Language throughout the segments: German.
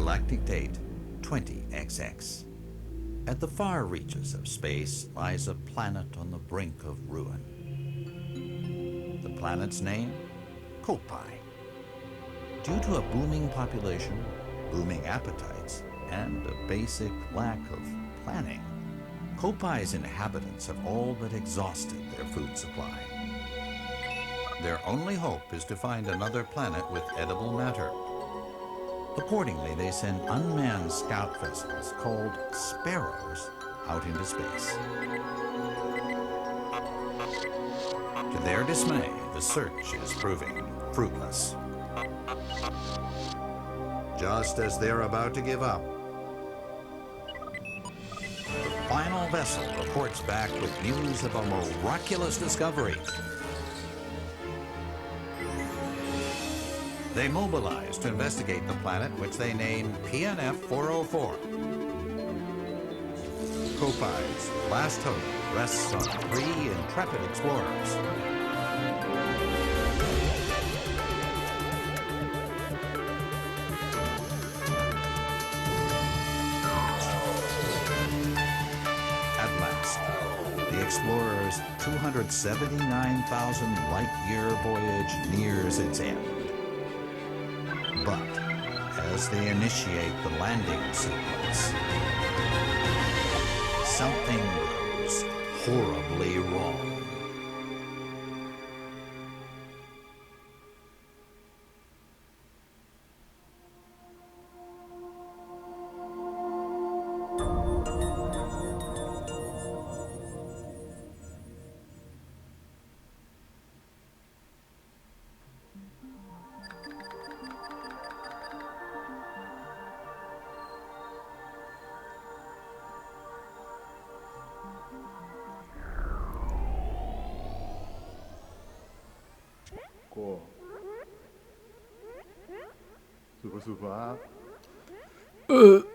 galactic date 20XX. At the far reaches of space lies a planet on the brink of ruin. The planet's name? Kopai. Due to a booming population, booming appetites, and a basic lack of planning, Kopai's inhabitants have all but exhausted their food supply. Their only hope is to find another planet with edible matter. Accordingly, they send unmanned scout vessels called Sparrows out into space. To their dismay, the search is proving fruitless. Just as they're about to give up, the final vessel reports back with news of a miraculous discovery. They mobilize to investigate the planet, which they name PNF 404. Kopai's last hope rests on 3 intrepid explorers. At last, the explorers' 279,000 light-year voyage nears its end. But as they initiate the landing sequence, something goes horribly wrong. Super.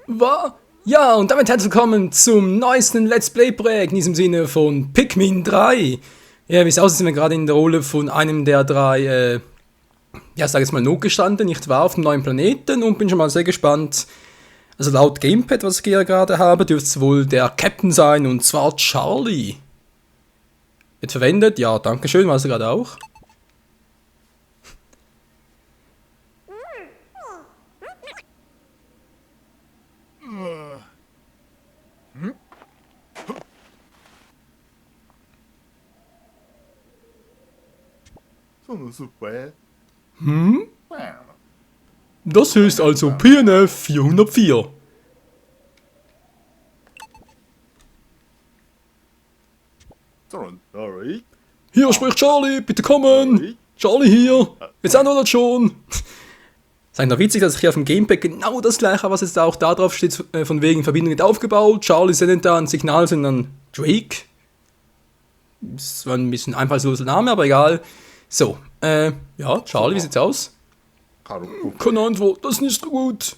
Was? Ja, und damit herzlich willkommen zum neuesten Let's Play-Projekt in diesem Sinne von Pikmin 3. Ja, wie es aussieht, sind wir gerade in der Rolle von einem der 3, ja, sag jetzt mal, Notgestanden, nicht wahr, auf dem neuen Planeten und bin schon mal sehr gespannt. Also laut Gamepad, was ich hier gerade habe, dürfte es wohl der Captain sein, und zwar Charlie. Wird verwendet, ja, dankeschön, war es gerade auch. Super. Das ist also PNF 404. Sorry. Hier spricht Charlie, bitte kommen. Charlie hier. Wir sind dort schon. Es ist noch witzig, dass ich hier auf dem Gamepad genau das gleiche habe, was jetzt auch da drauf steht, von wegen Verbindung nicht aufgebaut. Charlie sendet da ein Signal, sondern Drake. Das war ein bisschen einfallsloser Name, aber egal. So, ja, Charlie, wie sieht's aus? Keine Antwort, das ist nicht so gut.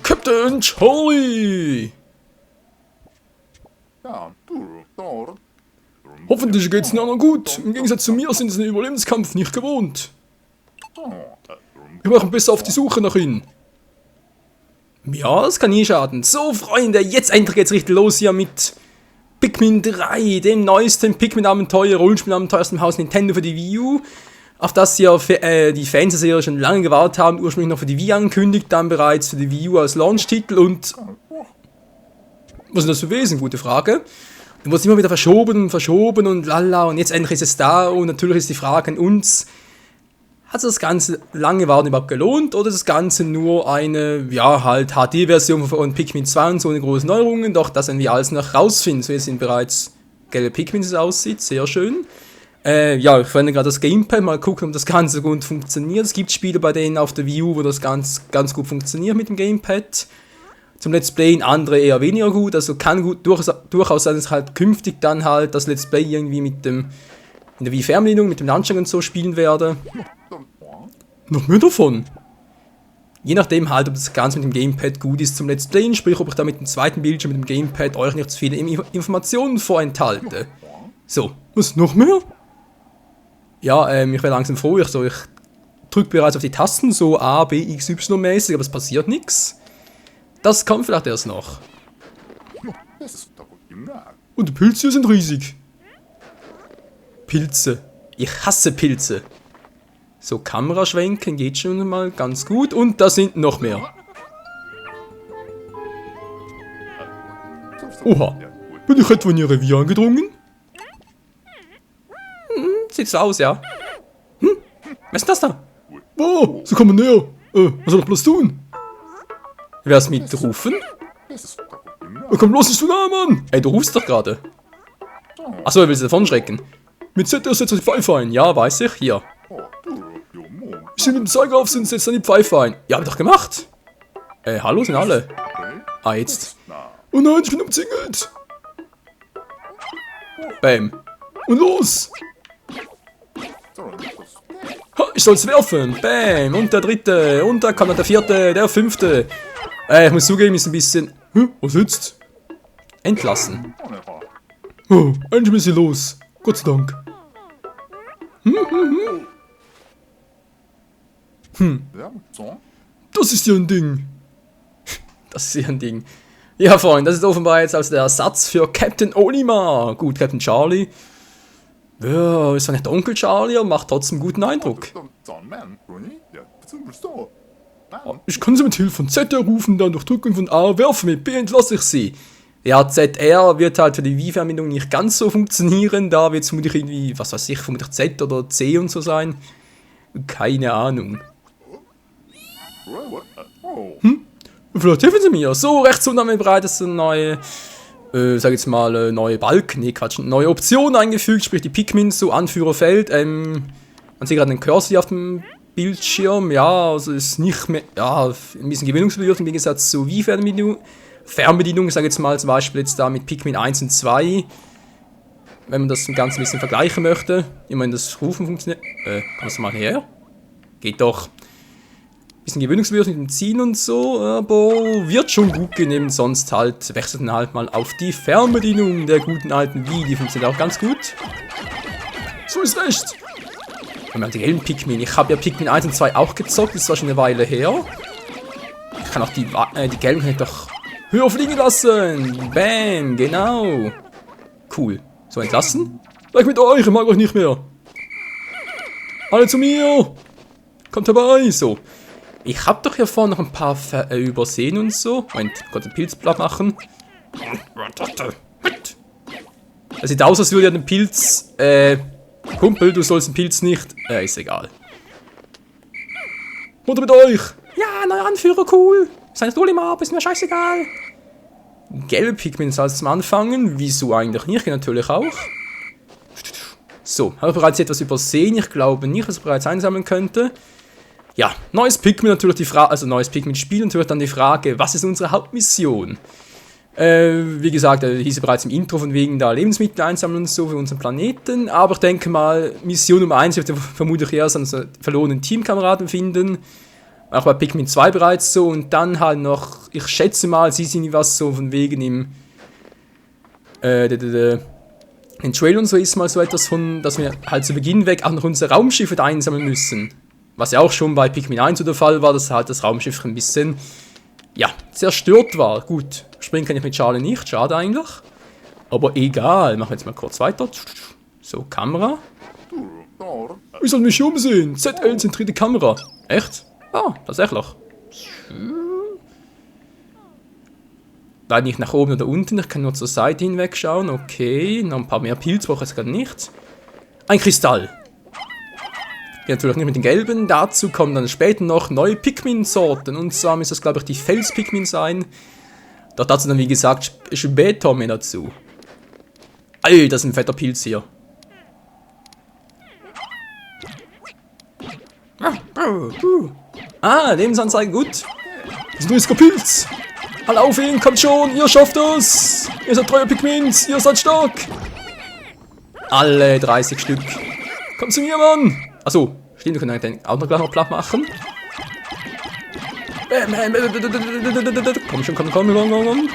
Captain Charlie! Hoffentlich geht's Ihnen noch gut. Im Gegensatz zu mir sind Sie den Überlebenskampf nicht gewohnt. Wir machen besser auf die Suche nach Ihnen. Ja, das kann nie schaden. So, Freunde, jetzt endlich geht's richtig los hier mit Pikmin 3, dem neuesten Pikmin-Abenteuer, Rollenspiel-Abenteuer aus dem Haus Nintendo für die Wii U, auf das ja die Fans der Serie schon lange gewartet haben, ursprünglich noch für die Wii angekündigt, dann bereits für die Wii U als Launch-Titel und... Was ist das für Wesen? Gute Frage. Dann wurde es immer wieder verschoben und lala, und jetzt endlich ist es da, und natürlich ist die Frage an uns: Hat sich das ganze lange Warten überhaupt gelohnt, oder ist das Ganze nur eine, ja, halt HD-Version von Pikmin 2 und so eine große Neuerungen? Doch das werden wir alles noch rausfinden. So, jetzt sind bereits gelbe Pikmin, wie es aussieht, sehr schön. Ja, ich verwende gerade das Gamepad, mal gucken, ob das Ganze gut funktioniert. Es gibt Spiele bei denen auf der Wii U, wo das ganz gut funktioniert mit dem Gamepad. Zum Let's Play andere eher weniger gut, also kann durchaus sein, dass ich halt künftig dann halt das Let's Play irgendwie in der Wii-Fernbedienung, mit dem Launcher und so spielen werde. Noch mehr davon. Je nachdem halt, ob das Ganze mit dem Gamepad gut ist zum Let's Playen, sprich, ob ich da mit dem zweiten Bildschirm, mit dem Gamepad, euch nicht zu viele Informationen vorenthalte. So, was, noch mehr? Ja, ich wäre langsam froh, ich drückt bereits auf die Tasten, so A, B, X, Y mäßig, aber es passiert nichts. Das kommt vielleicht erst noch. Und die Pilze hier sind riesig. Pilze. Ich hasse Pilze. So, Kamera schwenken geht schon mal ganz gut. Und da sind noch mehr. Oha. Bin ich etwa in ihr Revier eingedrungen? Sieht so aus, ja. Was ist das da? Oh, sie kommen näher. Was soll ich bloß tun? Wer ist mit rufen? Komm bloß nicht zu nah, Mann! Ey, du rufst doch gerade. Achso, er will sie davon schrecken. Mit Z setzt die Pfeife ein. Ja, weiß ich. Hier. Ich sehe mit dem Zeiger auf, sind setzt dann die Pfeife ein. Ja, hab ich doch gemacht. Hallo, sind alle. Ah, jetzt. Oh nein, ich bin umzingelt. Bam. Und los. Ha, ich soll's werfen. Bam. Und der dritte. Und da kann noch der vierte, der fünfte. Ich muss zugeben, ist ein bisschen... was jetzt? Entlassen. Oh, endlich bin ich los. Gott sei Dank. Das ist ja ein Ding. Das ist ja ein Ding. Ja, Freunde, das ist offenbar jetzt als der Ersatz für Captain Olimar. Gut, Captain Charlie. Ja, ist zwar nicht der Onkel Charlie, aber macht trotzdem guten Eindruck. Ich kann sie mit Hilfe von ZR rufen, dann durch Drücken von A werfen, mit B entlasse ich sie. Ja, ZR wird halt für die Wii-Verbindung nicht ganz so funktionieren, da wird es vermutlich irgendwie, was weiß ich, vermutlich Z oder C und so sein. Keine Ahnung. Vielleicht helfen sie mir. So, rechts unten haben wir bereits eine neue, sag jetzt mal, neue Balken, nee, Quatsch, neue Option eingefügt, sprich die Pikmins, so Anführerfeld, man sieht gerade einen Cursor auf dem Bildschirm, ja, also ist nicht mehr, ja, ein bisschen gewöhnungsbedürftig im Gegensatz zu Wii-Fernbedienung, ich sage jetzt mal zum Beispiel jetzt da mit Pikmin 1 und 2, wenn man das Ganze ein bisschen vergleichen möchte, immerhin das Rufen funktioniert, kommst du mal her? Geht doch. Bisschen gewöhnungsbedürftig mit dem Ziehen und so, aber wird schon gut gehen, sonst halt wechselt man halt mal auf die Fernbedienung der guten alten Wii, die funktioniert auch ganz gut. So ist recht. Und wir haben die gelben Pikmin. Ich habe ja Pikmin 1 und 2 auch gezockt, das war schon eine Weile her. Ich kann auch die gelben kann ich doch höher fliegen lassen. Bam, genau. Cool. So, entlassen? Weg mit euch, ich mag euch nicht mehr. Alle zu mir. Kommt herbei. So. Ich habe doch hier vorne noch ein paar übersehen und so. Moment, ich kann den Pilzblatt machen. Das sieht aus, als würde ja den Pilz, Kumpel, du sollst den Pilz nicht. Ist egal. Runter mit euch! Ja, neuer Anführer, cool! Sein Olimar, ist mir scheißegal. Gelbe Pikmin als zum Anfangen. Wieso eigentlich nicht? Geht natürlich auch. So, habe ich bereits etwas übersehen? Ich glaube nicht, dass ich bereits einsammeln könnte. Ja, neues Pikmin natürlich die Frage, also neues Pikmin-Spiel natürlich dann die Frage, was ist unsere Hauptmission? Wie gesagt, hieß bereits im Intro von wegen da Lebensmittel einsammeln und so für unseren Planeten. Aber ich denke mal, Mission Nummer 1 wird vermutlich erst unsere verlorenen Teamkameraden finden. Auch bei Pikmin 2 bereits so. Und dann halt noch, ich schätze mal, sie sind was so von wegen im in Trail und so ist mal so etwas von, dass wir halt zu Beginn weg auch noch unsere Raumschiffe da einsammeln müssen. Was ja auch schon bei Pikmin 1 so der Fall war, dass halt das Raumschiff ein bisschen, ja, zerstört war. Gut, springen kann ich mit Charlie nicht, schade eigentlich. Aber egal, machen wir jetzt mal kurz weiter. So, Kamera. Ich soll mich hier umsehen. ZL zentrierte Kamera. Echt? Ah, tatsächlich. Leider nicht nach oben oder unten, ich kann nur zur Seite hinweg schauen. Okay, noch ein paar mehr Pilze, brauche ich jetzt gerade nicht. Ein Kristall. Geht natürlich nicht mit den gelben. Dazu kommen dann später noch neue Pikmin-Sorten. Und zwar müsste das, glaube ich, die Fels-Pikmin sein. Doch dazu dann, wie gesagt, später mehr dazu. Ey, das ist ein fetter Pilz hier. Ah, Lebensanzeige, gut. Das ist ein riesiger Pilz. Alle auf ihn, kommt schon, ihr schafft es. Ihr seid treue Pikmins, ihr seid stark. Alle 30 Stück. Kommt zu mir, Mann. Achso, stimmt, wir können den auch noch gleich noch platt machen. Komm schon, komm.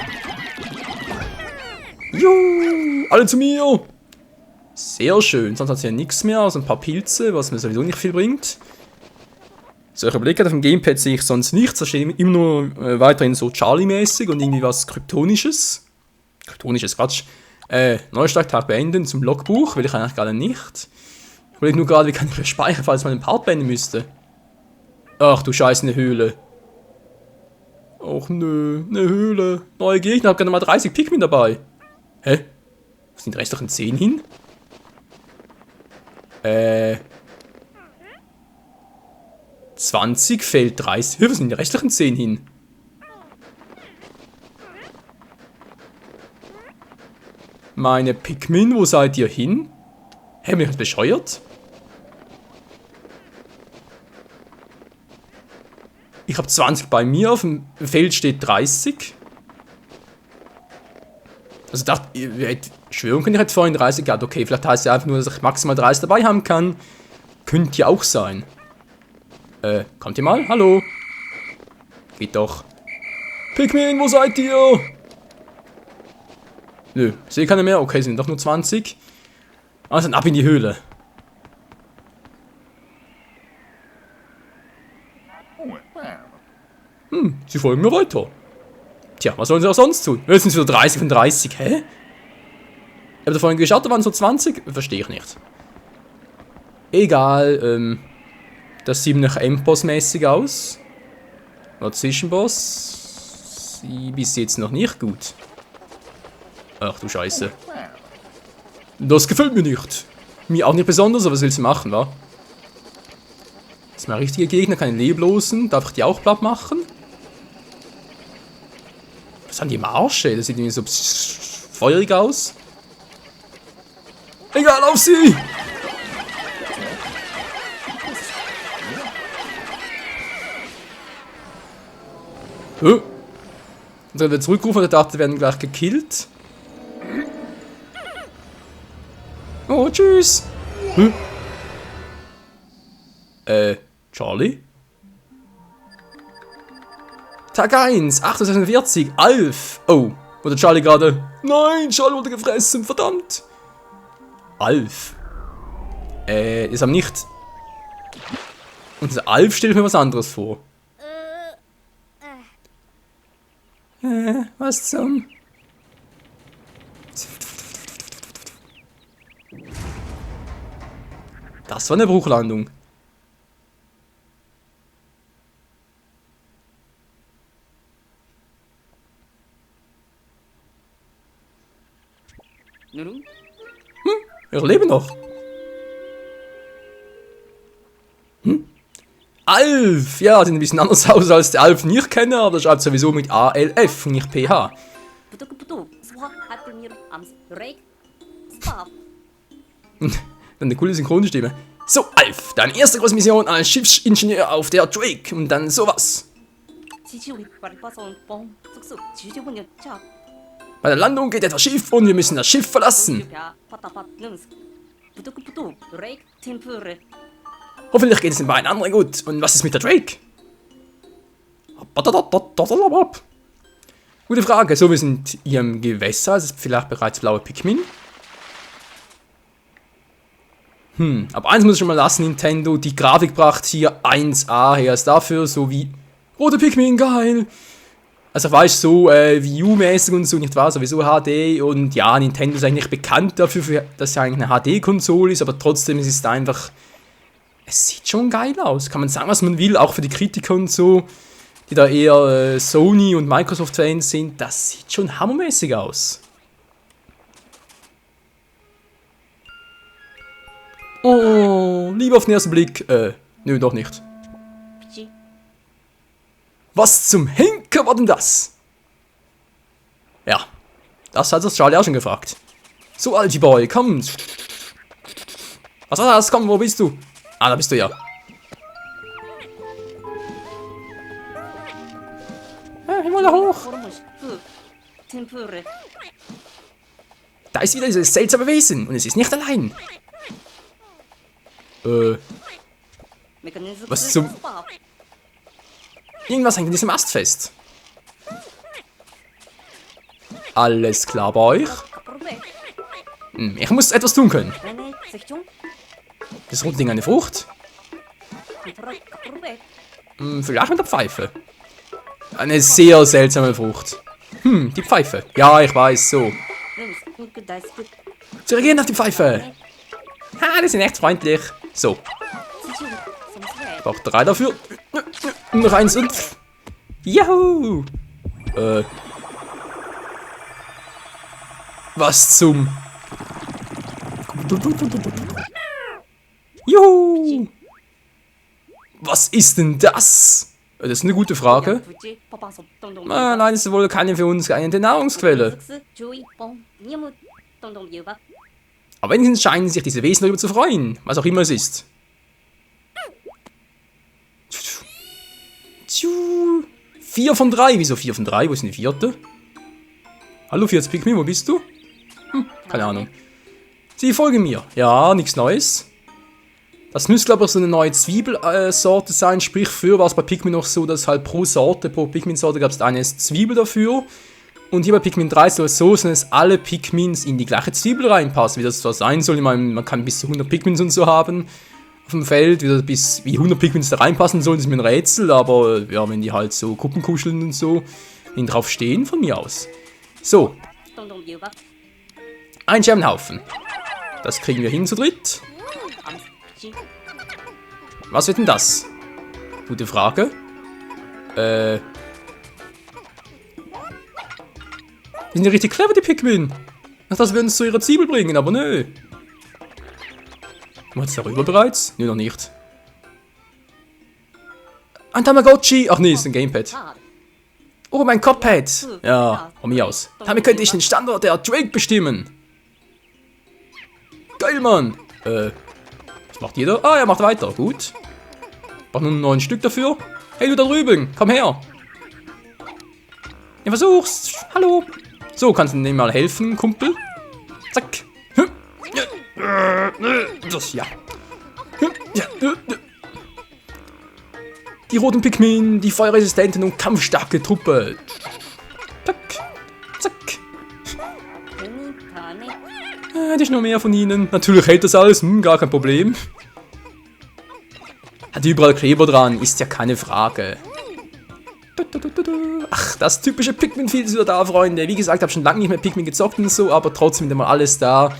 Juhu, alle zu mir. Sehr schön, sonst hat es ja nichts mehr, außer ein paar Pilze, was mir sowieso nicht viel bringt. So, ich überlege, auf dem Gamepad sehe ich sonst nichts. Da steht immer nur weiterhin so Charlie-mäßig und irgendwie was Kryptonisches. Kryptonisches, Quatsch. Neustarttag beenden zum Logbuch, will ich eigentlich gerade nicht. Ich überlege nur gerade, wie kann ich das speichern, falls man den Part beenden müsste. Ach du Scheiße, eine Höhle. Och nö, eine Höhle. Neue Gegner, hab gerade mal 30 Pikmin dabei. Hä? Wo sind die restlichen 10 hin? 20 fehlt 30. Wo sind die restlichen 10 hin? Meine Pikmin, wo seid ihr hin? Hä, bin ich jetzt bescheuert? Ich habe 20 bei mir, auf dem Feld steht 30. Also dachte, ihr hättet schwören können, ich hätte vorhin 30 gehabt. Okay, vielleicht heißt es ja einfach nur, dass ich maximal 30 dabei haben kann. Könnte ja auch sein. Kommt ihr mal? Hallo? Geht doch. Pikmin, wo seid ihr? Nö, sehe keine mehr. Okay, sind doch nur 20. Also dann ab in die Höhle. Sie folgen mir weiter. Tja, was sollen sie auch sonst tun? Jetzt sind es wieder 30 von 30. Hä? Ich habe da vorhin geschaut, da waren so 20. Verstehe ich nicht. Egal, das sieht nach Endboss-mäßig aus. Oder Zwischenboss. Sie bis jetzt noch nicht gut. Ach du Scheiße. Das gefällt mir nicht. Mir auch nicht besonders, aber was willst du machen, wa? Das ist mal richtige Gegner, keine leblosen. Darf ich die auch platt machen? Was haben die im Arsch, ey? Das sieht irgendwie so feurig aus. Egal, auf sie! Und dann wird zurückgerufen und er dachte, wir werden gleich gekillt. Oh, tschüss! Charlie? Tag 1, 846, Alf! Oh, wurde Charlie gerade... Nein, Charlie wurde gefressen, verdammt! Alf. Ist am nicht... Und dieser Alf stellt mir was anderes vor. Was zum... Das war eine Bruchlandung. Ich lebe noch. Alf! Ja, sieht ein bisschen anders aus als der Alf, den ich kenne, aber der schreibt sowieso mit ALF, nicht PH. Dann eine coole Synchronstimme. So, Alf, deine erste große Mission als Schiffsingenieur auf der Drake und dann sowas. Bei der Landung geht etwas schief und wir müssen das Schiff verlassen. Hoffentlich geht es den beiden anderen gut. Und was ist mit der Drake? Gute Frage. So, wir sind hier im Gewässer. Es ist vielleicht bereits blaue Pikmin. Aber eins muss ich schon mal lassen, Nintendo. Die Grafik bracht hier 1A her. Ist dafür so wie rote Pikmin, geil. Also ich weiß, so Wii U-mäßig und so, nicht wahr? Sowieso HD. Und ja, Nintendo ist eigentlich bekannt dafür, dass es eigentlich eine HD-Konsole ist. Aber trotzdem ist es einfach... Es sieht schon geil aus. Kann man sagen, was man will, auch für die Kritiker und so, die da eher Sony und Microsoft-Fans sind. Das sieht schon hammermäßig aus. Oh, Liebe auf den ersten Blick. Nö, doch nicht. Was zum Henker war denn das? Ja, das hat das Charlie auch schon gefragt. So, Algie Boy, komm. Was war das? Komm, wo bist du? Ah, da bist du ja. Ich will da hoch. Da ist wieder dieses seltsame Wesen und es ist nicht allein. Was zum... Irgendwas hängt in diesem Ast fest. Alles klar bei euch? Ich muss etwas tun können. Das rote Ding eine Frucht? Vielleicht mit der Pfeife. Eine sehr seltsame Frucht. Die Pfeife. Ja, ich weiß, so. Sie reagieren auf die Pfeife. Ha, die sind echt freundlich. So. Ich brauche 3 dafür. Noch 1 und... Juhu! Was zum... Juhu! Was ist denn das? Das ist eine gute Frage. Nein, das ist wohl keine für uns geeignete Nahrungsquelle. Aber wenigstens scheinen sich diese Wesen darüber zu freuen, was auch immer es ist. 4 von 3. Wieso 4 von 3? Wo ist denn die 4.? Hallo 40 Pikmin, wo bist du? Keine Ahnung. Sie folgen mir. Ja, nichts Neues. Das müsste, glaube ich, so eine neue Zwiebelsorte sein. Sprich, früher war es bei Pikmin noch so, dass halt pro Pikmin-Sorte gab es eine Zwiebel dafür. Und hier bei Pikmin 3 soll es so sein, dass alle Pikmins in die gleiche Zwiebel reinpassen. Wie das zwar sein soll, ich meine, man kann bis zu 100 Pikmins und so haben auf dem Feld. Wie 100 Pikmins da reinpassen sollen, ist mir ein Rätsel. Aber ja, wenn die halt so Kuppenkuscheln und so drauf stehen, von mir aus. So. Ein Scherbenhaufen. Das kriegen wir hin zu dritt. Was wird denn das? Gute Frage. Die sind ja richtig clever, die Pikmin. Ach, das werden sie zu ihrer Zwiebel bringen, aber nö. War es darüber bereits? Nö, noch nicht. Ein Tamagotchi! Ach nee, ist ein Gamepad. Oh, mein Cuphead! Ja, von mir aus. Damit könnte ich den Standort der Drake bestimmen. Geil, Mann! Was macht jeder? Ah, er macht weiter. Gut. Braucht nur 9 Stück dafür. Hey, du da drüben, komm her. Ja, versuch's. Hallo. So, kannst du dem mal helfen, Kumpel? Zack. Das, ja. Die roten Pikmin, die feuerresistenten und kampfstarke Truppe. Zack. Zack. Hätte ich noch mehr von ihnen. Natürlich hält das alles, gar kein Problem. Hat überall Kleber dran, ist ja keine Frage. Ach, das typische Pikmin-Feed ist wieder da, Freunde. Wie gesagt, ich habe schon lange nicht mehr Pikmin gezockt und so, aber trotzdem wieder mal alles da.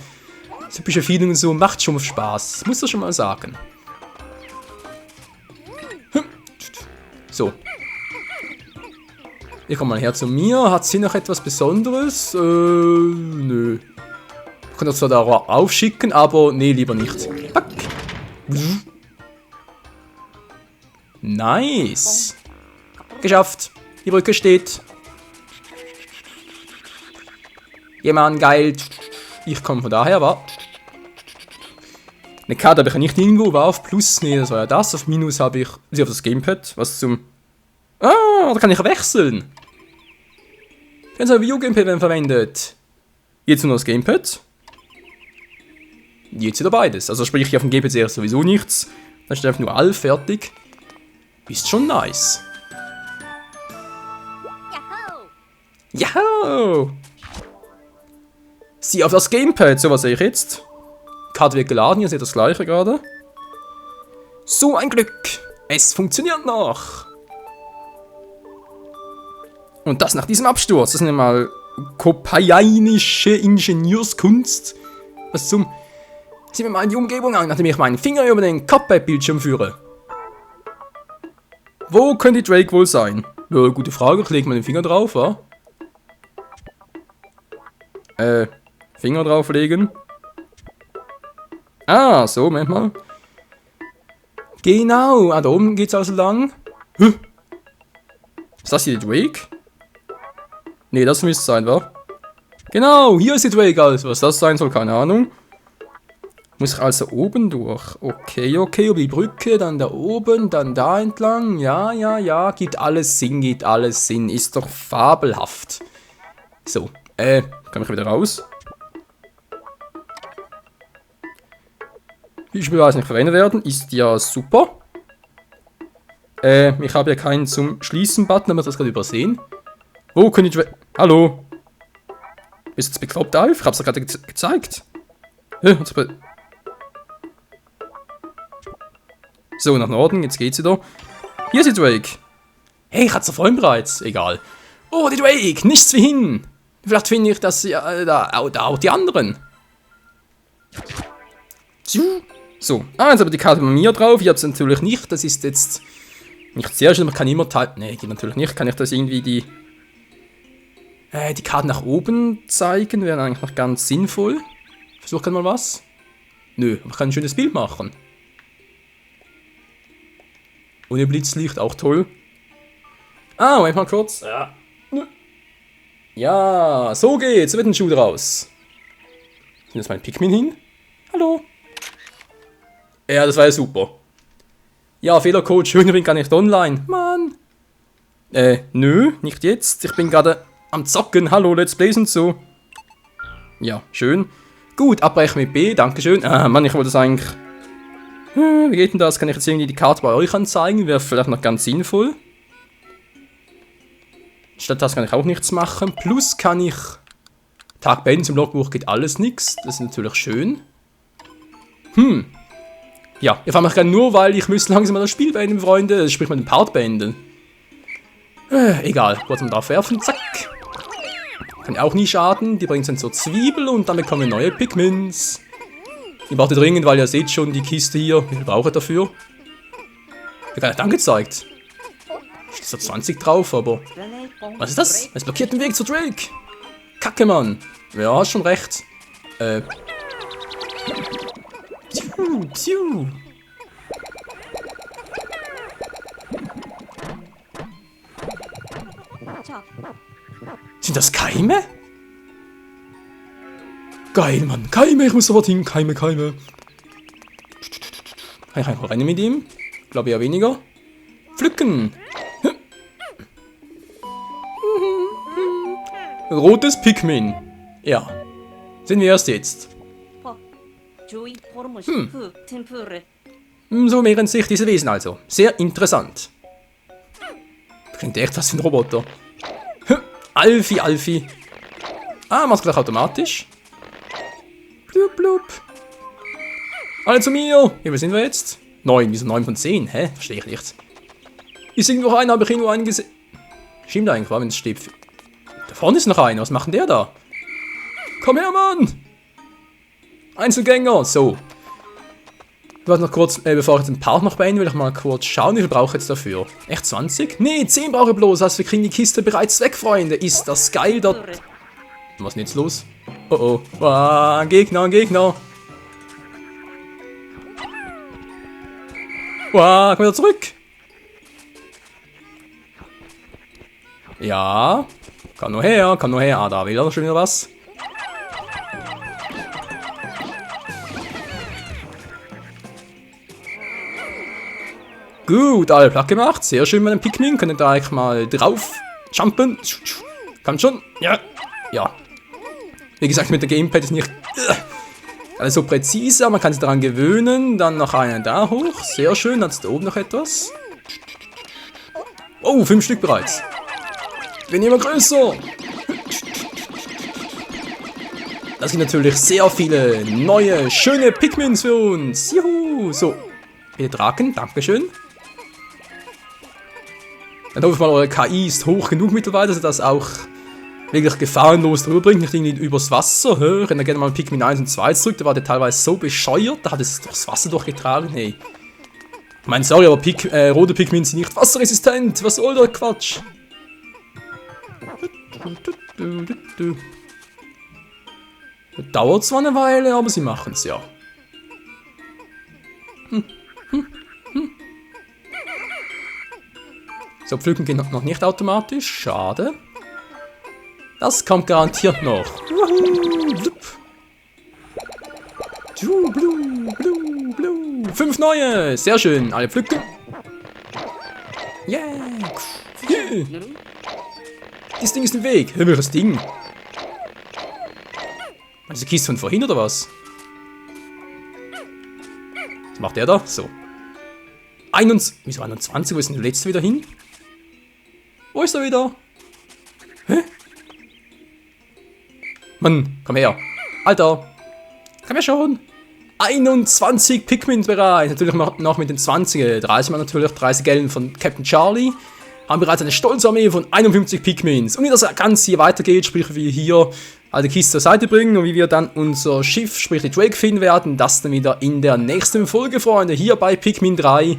Das typische Feeling und so macht schon Spaß. Das muss ich schon mal sagen. So. Ihr kommt mal her zu mir. Hat sie noch etwas Besonderes? Nö. Ich kann das zwar da aufschicken, aber nee, lieber nicht. Pack. Nice. Geschafft. Die Brücke steht. Jemand geil. Ich komme von daher, war. Eine Karte habe ich ja nicht irgendwo. War auf Plus. Nee, das war ja das. Auf Minus habe ich sie auf das Gamepad. Was zum... Ah, da kann ich wechseln. Wenn so ein View-Gamepad werden verwendet. Jetzt nur das Gamepad. Jetzt wieder beides. Also sprich ich auf dem Gamepad erst sowieso nichts. Dann steht einfach nur all fertig. Ist schon nice. Yahoo! Sie auf das Gamepad. So, was sehe ich jetzt? Karte wird geladen, ihr seht das gleiche gerade. So ein Glück. Es funktioniert noch. Und das nach diesem Absturz. Das ist nicht mal kopaianische Ingenieurskunst. Was zum... Sieh mir mal die Umgebung an, nachdem ich meinen Finger über den Cuphead-Bildschirm führe. Wo könnte Drake wohl sein? Ja, gute Frage. Ich lege mal den Finger drauf, wa? Finger drauflegen. Ah, so, Moment mal. Genau, da oben geht's also lang. Ist das hier die Drake? Ne, das müsste sein, wa? Genau, hier ist die Drake also. Was das sein soll, keine Ahnung. Muss ich also oben durch. Okay, über die Brücke, dann da oben, dann da entlang. Ja. Gibt alles Sinn. Ist doch fabelhaft. So, kann ich wieder raus? Die Spielweise nicht verwendet werden, ist ja super. Ich habe ja keinen zum Schließen-Button, aber das gerade übersehen. Wo kann ich... Hallo? Bist du jetzt bekloppt auf? Ich hab's doch gerade gezeigt. So, nach Norden, jetzt geht's wieder. Hier ist die Drake. Hey, ich hatte es vorhin bereits. Egal. Oh, die Drake. Nichts wie hin. Vielleicht finde ich das ja da auch die anderen. So. Jetzt aber die Karte bei mir drauf. Ich habe es natürlich nicht. Das ist jetzt nicht sehr schön. Man kann immer teilen. Ne, geht natürlich nicht. Kann ich das irgendwie die Karte nach oben zeigen? Wäre eigentlich noch ganz sinnvoll. Versuch gerade mal was. Nö, aber ich kann ein schönes Bild machen. Ohne Blitzlicht, auch toll. Moment mal kurz. Ja. Ja, so geht's. So wird ein Schuh draus. Sind jetzt mein Pikmin hin? Hallo. Ja, das war ja super. Ja, Fehlercode, Schönerin gar nicht online. Mann. Nö, nicht jetzt. Ich bin gerade am Zocken. Hallo, Let's Plays und so. Ja, schön. Gut, abbrechen mit B, dankeschön. Mann, ich wollte das eigentlich... wie geht denn das? Kann ich jetzt irgendwie die Karte bei euch anzeigen? Wäre vielleicht noch ganz sinnvoll. Statt das kann ich auch nichts machen. Plus kann ich... Tag beenden, zum Logbuch geht alles nichts. Das ist natürlich schön. Ja, ich fahre mich gerade nur, weil ich müsste langsam mal das Spiel beenden, Freunde. Sprich mal den Part beenden. Egal, kurz mal drauf werfen, zack. Kann auch nie schaden. Die bringt dann zur Zwiebel und dann bekommen wir neue Pikmins. Ich brauche dringend, weil ihr seht schon die Kiste hier. Wie viel brauche ich dafür? Wird gar nicht angezeigt. Steht so 20 drauf, aber... Was ist das? Es blockiert den Weg zu Drake. Kacke, Mann. Ja, hast schon recht. Psiu, psiu. Sind das Keime? Geil, Mann. Keime, ich muss sofort hin. Keime. Kann ich einfach rennen mit ihm? Glaube eher weniger. Pflücken. Rotes Pikmin. Ja. Sehen wir erst jetzt. So mehren sich diese Wesen also. Sehr interessant. Klingt echt was wie ein Roboter. Alfie. Macht's gleich automatisch. Blub, blub. Alle zu mir. Wie viel sind wir jetzt? 9. Wieso 9 von 10? Hä? Verstehe ich nicht. Ist irgendwo einer? Habe ich irgendwo einen gesehen? Stimmt eigentlich, wenn es steht. Da vorne ist noch einer. Was macht denn der da? Komm her, Mann! Einzelgänger. So. Ich warte noch kurz, bevor ich den Part noch beende, will ich mal kurz schauen, wie viel brauche ich jetzt dafür. Echt 20? Nee, 10 brauche ich bloß. Also wir kriegen die Kiste bereits weg, Freunde. Ist das geil dort? Was ist denn jetzt los? Oh. Ein Gegner. Komm wieder zurück. Ja. Komm nur her. Da will er schon wieder was. Gut, alle platt gemacht. Sehr schön mit dem Pikmin. Könnt ihr da eigentlich mal drauf jumpen. Kommt schon. Ja. Wie gesagt, mit dem Gamepad ist nicht alles so präzise, aber man kann sich daran gewöhnen. Dann noch einen da hoch. Sehr schön. Dann ist da oben noch etwas. Oh, 5 Stück bereits. Bin immer größer. Das sind natürlich sehr viele neue, schöne Pikmins für uns. Juhu. So. Bitte Draken. Dankeschön. Dann hoffe ich mal, eure KI ist hoch genug mittlerweile, dass ihr das auch wirklich gefahrenlos drüber bringt. Nicht irgendwie übers Wasser. Ich renne gerne mal Pikmin 1 und 2 zurück. Da war der teilweise so bescheuert. Da hat es durchs Wasser durchgetragen. Hey. Ich meine, sorry, aber rote Pikmin sind nicht wasserresistent. Was soll der Quatsch? Dauert zwar eine Weile, aber sie machen es ja. So, Pflücken geht noch nicht automatisch. Schade. Das kommt garantiert noch. 5 neue. Sehr schön. Alle pflücken. Yeah. Das Ding ist im Weg. Hör mir das Ding. Diese Kiste von vorhin oder was? Was macht der da? So. Wieso 21? Wo ist denn der letzte wieder hin? Wo ist er wieder? Hä? Mann, komm her. Alter. Komm her schon. 21 Pikmin bereit. Natürlich noch mit den 20. 30 Mal natürlich, 30 Gellen von Captain Charlie. Haben bereits eine stolze Armee von 51 Pikmins. Und wie das Ganze hier weitergeht, sprich wie wir hier die Kiste zur Seite bringen und wie wir dann unser Schiff, sprich die Drake finden werden, das dann wieder in der nächsten Folge, Freunde, hier bei Pikmin 3.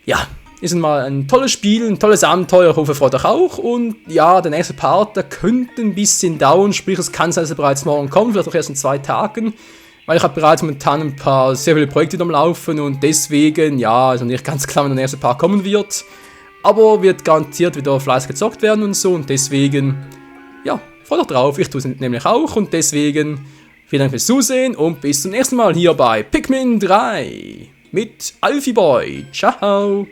Ja, ist mal ein tolles Spiel, ein tolles Abenteuer, ich hoffe, freut euch auch. Und ja, der nächste Part, der könnte ein bisschen dauern, sprich es kann sein, dass er bereits morgen kommt, vielleicht auch erst in 2 Tagen. Weil ich habe bereits momentan sehr viele Projekte am Laufen und deswegen, ja, also nicht ganz klar, wann der nächste Part kommen wird. Aber wird garantiert wieder fleißig gezockt werden und so und deswegen, ja, freut euch drauf, ich tue es nämlich auch und deswegen vielen Dank fürs Zusehen und bis zum nächsten Mal hier bei Pikmin 3 mit Alfie Boy. Ciao!